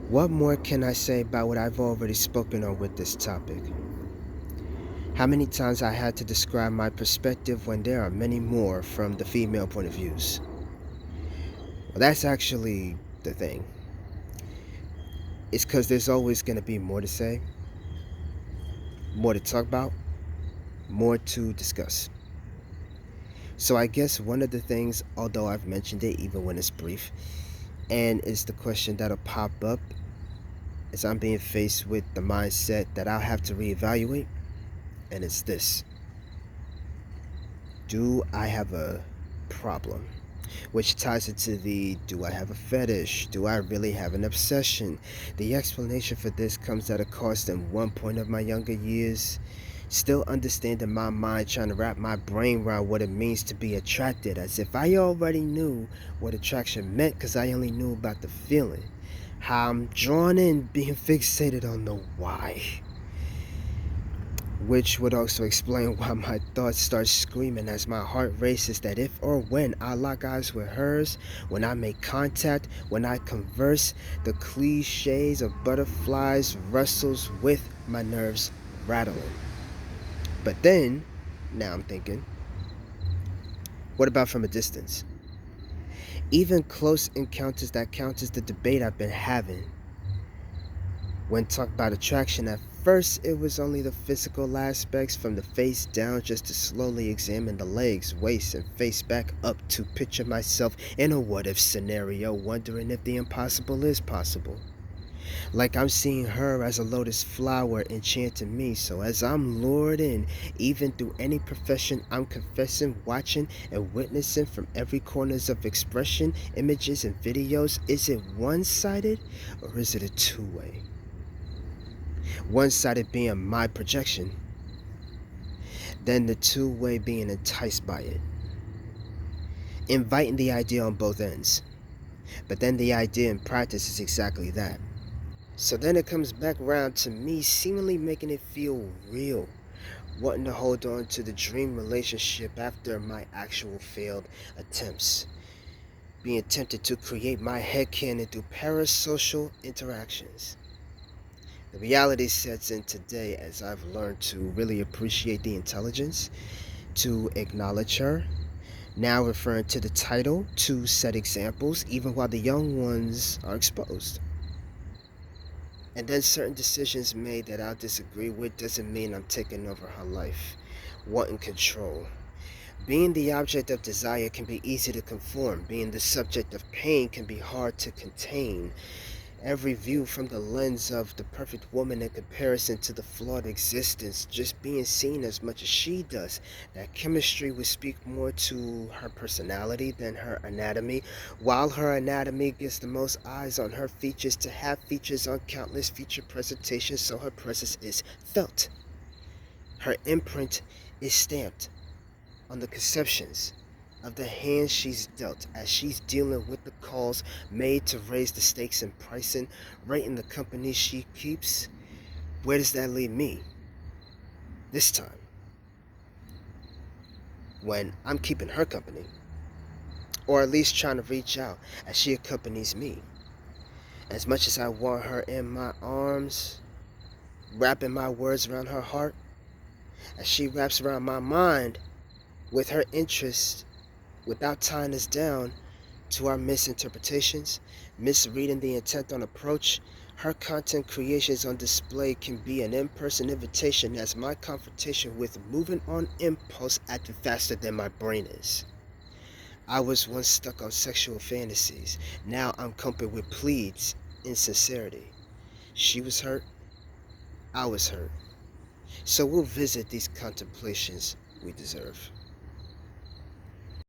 What more can I say about what I've already spoken on with this topic? How many times I had to describe my perspective when there are many more from the female point of views? Well, that's actually the thing. It's because there's always going to be more to say, more to talk about, more to discuss. So I guess one of the things, although I've mentioned it even when it's brief, and it's the question that'll pop up as I'm being faced with the mindset that I'll have to reevaluate, and it's this. Do I have a problem? Which ties into the do I have a fetish? Do I really have an obsession? The explanation for this comes at a cost in one point of my younger years. Still understanding my mind, trying to wrap my brain around what it means to be attracted, as if I already knew what attraction meant because I only knew about the feeling. How I'm drawn in, being fixated on the why. Which would also explain why my thoughts start screaming as my heart races that if or when I lock eyes with hers, when I make contact, when I converse, the cliches of butterflies wrestles with my nerves rattling. But then, now I'm thinking, what about from a distance? Even close encounters that count as the debate I've been having. When talk about attraction, at first it was only the physical aspects from the face down, just to slowly examine the legs, waist, and face back up to picture myself in a what if scenario, wondering if the impossible is possible. Like I'm seeing her as a lotus flower enchanting me, so as I'm lured in, even through any profession, I'm confessing, watching, and witnessing from every corners of expression, images, and videos. Is it one-sided or is it a two-way? One-sided being my projection, then the two-way being enticed by it, inviting the idea on both ends. But then the idea in practice is exactly that. So then it comes back around to me seemingly making it feel real, wanting to hold on to the dream relationship after my actual failed attempts, being tempted to create my headcanon through parasocial interactions. The reality sets in today as I've learned to really appreciate the intelligence, to acknowledge her, now referring to the title, to set examples, even while the young ones are exposed. And then certain decisions made that I'll disagree with doesn't mean I'm taking over her life, wanting control. Being the object of desire can be easy to conform. Being the subject of pain can be hard to contain. Every view from the lens of the perfect woman in comparison to the flawed existence, just being seen as much as she does. That chemistry would speak more to her personality than her anatomy, while her anatomy gets the most eyes on her features to have features on countless feature presentations, so her presence is felt. Her imprint is stamped on the conceptions of the hand she's dealt as she's dealing with the calls made to raise the stakes in pricing, rating the company she keeps. Where does that leave me this time when I'm keeping her company, or at least trying to reach out as she accompanies me? As much as I want her in my arms, wrapping my words around her heart, as she wraps around my mind with her interest without tying us down to our misinterpretations, misreading the intent on approach, her content creations on display can be an in-person invitation as my confrontation with moving on impulse acted faster than my brain is. I was once stuck on sexual fantasies. Now I'm coupled with pleads, insincerity. She was hurt, I was hurt. So we'll visit these contemplations we deserve.